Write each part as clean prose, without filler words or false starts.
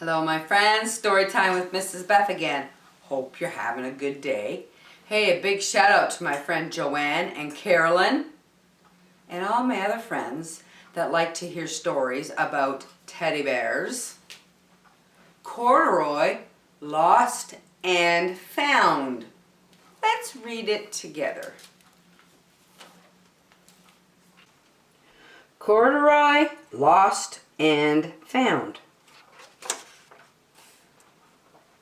Hello my friends, story time with Mrs. Beth again. Hope you're having a good day. Hey, a big shout out to my friend Joanne and Carolyn and all my other friends that like to hear stories about teddy bears. Corduroy, lost and found. Let's read it together. Corduroy, lost and found.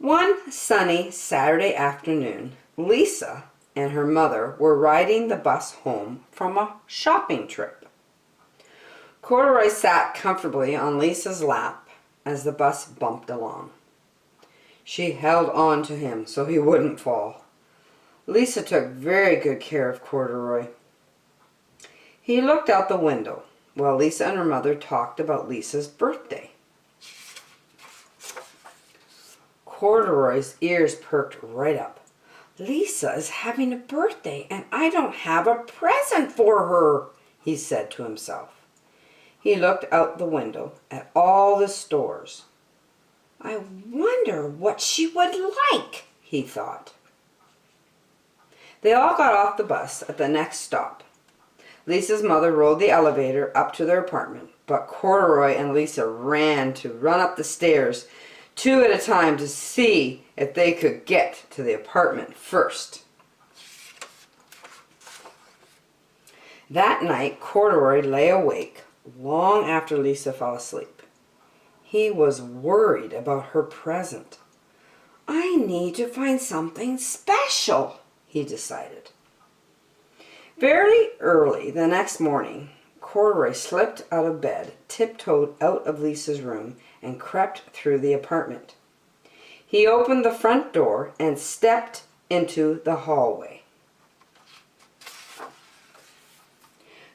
One sunny Saturday afternoon, Lisa and her mother were riding the bus home from a shopping trip. Corduroy sat comfortably on Lisa's lap as the bus bumped along. She held on to him so he wouldn't fall. Lisa took very good care of Corduroy. He looked out the window while Lisa and her mother talked about Lisa's birthday. Corduroy's ears perked right up. Lisa is having a birthday and I don't have a present for her, he said to himself. He looked out the window at all the stores. I wonder what she would like, he thought. They all got off the bus at the next stop. Lisa's mother rode the elevator up to their apartment, but Corduroy and Lisa ran up the stairs two at a time to see if they could get to the apartment first. That night, Corduroy lay awake long after Lisa fell asleep. He was worried about her present. I need to find something special, he decided. Very early the next morning, Corduroy slipped out of bed, tiptoed out of Lisa's room, and crept through the apartment. He opened the front door and stepped into the hallway.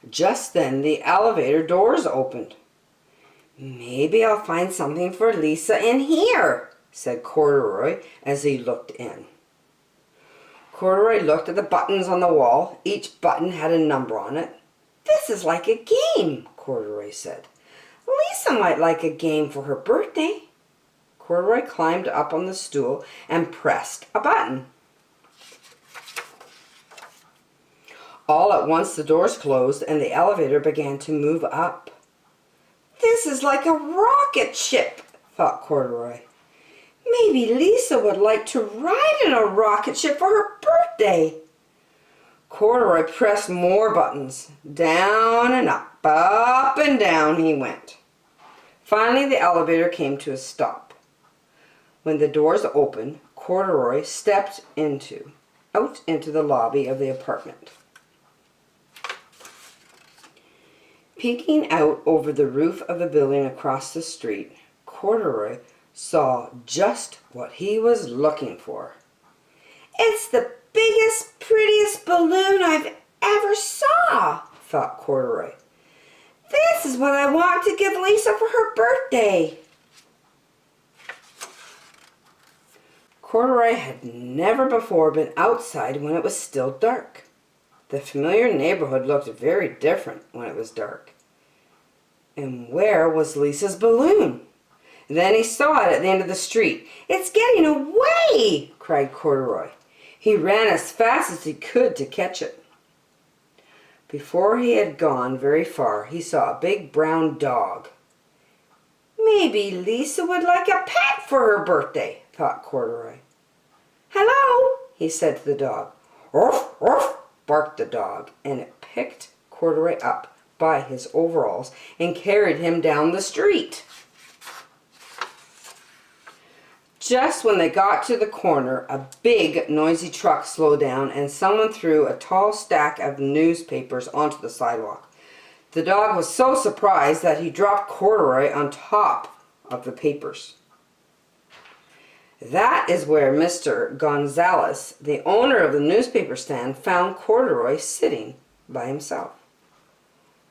Just then the elevator doors opened. Maybe I'll find something for Lisa in here, said Corduroy as he looked in. Corduroy looked at the buttons on the wall. Each button had a number on it. This is like a game, Corduroy said. Lisa might like a game for her birthday. Corduroy climbed up on the stool and pressed a button. All at once the doors closed and the elevator began to move up. This is like a rocket ship, thought Corduroy. Maybe Lisa would like to ride in a rocket ship for her birthday. Corduroy pressed more buttons. Down and up and down he went. Finally, the elevator came to a stop. When the doors opened, Corduroy stepped out into the lobby of the apartment. Peeking out over the roof of the building across the street, Corduroy saw just what he was looking for. It's the biggest, prettiest balloon I've ever saw, thought Corduroy. This is what I want to give Lisa for her birthday. Corduroy had never before been outside when it was still dark. The familiar neighborhood looked very different when it was dark. And where was Lisa's balloon? Then he saw it at the end of the street. It's getting away, cried Corduroy. He ran as fast as he could to catch it. Before he had gone very far, he saw a big brown dog. Maybe Lisa would like a pet for her birthday, thought Corduroy. Hello, he said to the dog. Ruff, ruff, barked the dog, and it picked Corduroy up by his overalls and carried him down the street. Just when they got to the corner, a big, noisy truck slowed down and someone threw a tall stack of newspapers onto the sidewalk. The dog was so surprised that he dropped Corduroy on top of the papers. That is where Mr. Gonzalez, the owner of the newspaper stand, found Corduroy sitting by himself.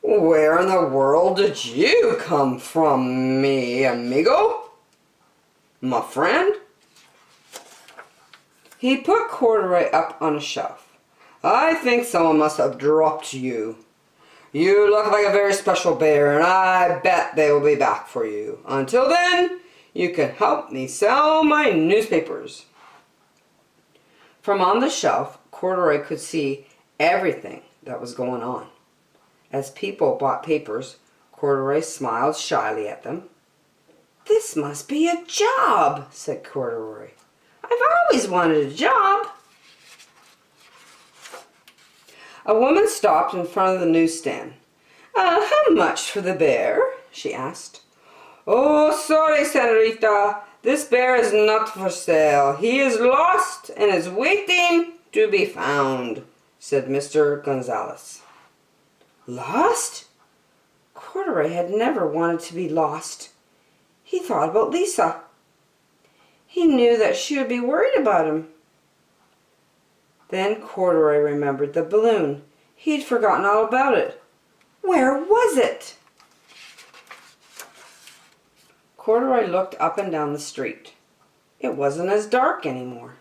Where in the world did you come from, mi amigo? My friend? He put Corduroy up on a shelf. I think someone must have dropped you. You look like a very special bear, and I bet they will be back for you. Until then, You can help me sell my newspapers." From on the shelf, Corduroy could see everything that was going on. As people bought papers, Corduroy smiled shyly at them. "This must be a job," said Corduroy. "I've always wanted a job." A woman stopped in front of the newsstand. How much for the bear?" she asked. "Oh, sorry, senorita. This bear is not for sale. He is lost and is waiting to be found," said Mr. Gonzalez. Lost? Corduroy had never wanted to be lost. He thought about Lisa. He knew that she would be worried about him. Then Corduroy remembered the balloon. He'd forgotten all about it. Where was it? Corduroy looked up and down the street. It wasn't as dark anymore,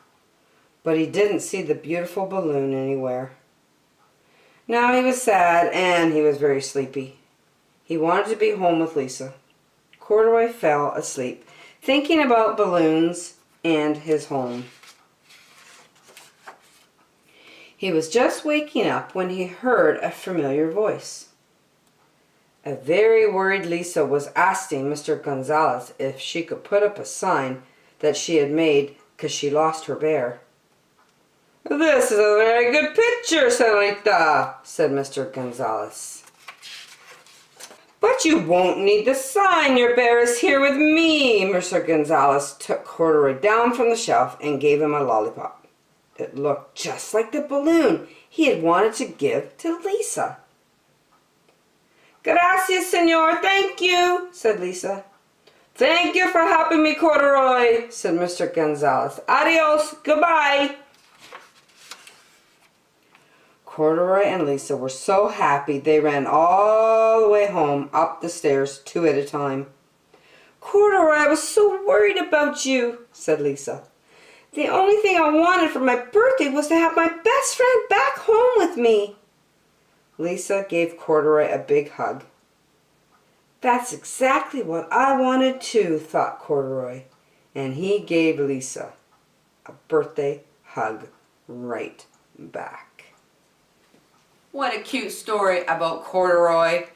but he didn't see the beautiful balloon anywhere. Now he was sad and he was very sleepy. He wanted to be home with Lisa. Corduroy fell asleep, thinking about balloons and his home. He was just waking up when he heard a familiar voice. A very worried Lisa was asking Mr. Gonzalez if she could put up a sign that she had made because she lost her bear. "This is a very good picture, senorita," said Mr. Gonzalez. "But you won't need the sign. Your bear is here with me." Mr. Gonzalez took Corduroy down from the shelf and gave him a lollipop. It looked just like the balloon he had wanted to give to Lisa. "Gracias, senor. Thank you," said Lisa. "Thank you for helping me, Corduroy," said Mr. Gonzalez. "Adios. Goodbye." Corduroy and Lisa were so happy they ran all the way home up the stairs 2 at a time. "Corduroy, I was so worried about you," said Lisa. "The only thing I wanted for my birthday was to have my best friend back home with me." Lisa gave Corduroy a big hug. "That's exactly what I wanted too," thought Corduroy, and he gave Lisa a birthday hug right back. What a cute story about Corduroy.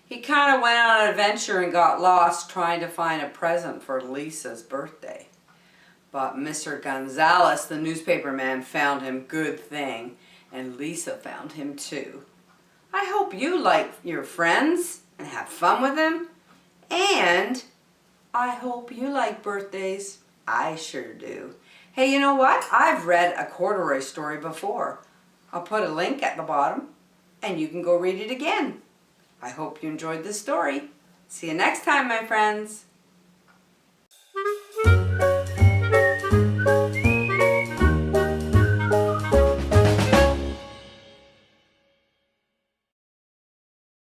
He kind of went on an adventure and got lost trying to find a present for Lisa's birthday. But Mr. Gonzalez, the newspaper man, found him good thing, and Lisa found him too. I hope you like your friends and have fun with them, and I hope you like birthdays. I sure do. Hey, you know what? I've read a Corduroy story before. I'll put a link at the bottom, and you can go read it again. I hope you enjoyed this story. See you next time, my friends.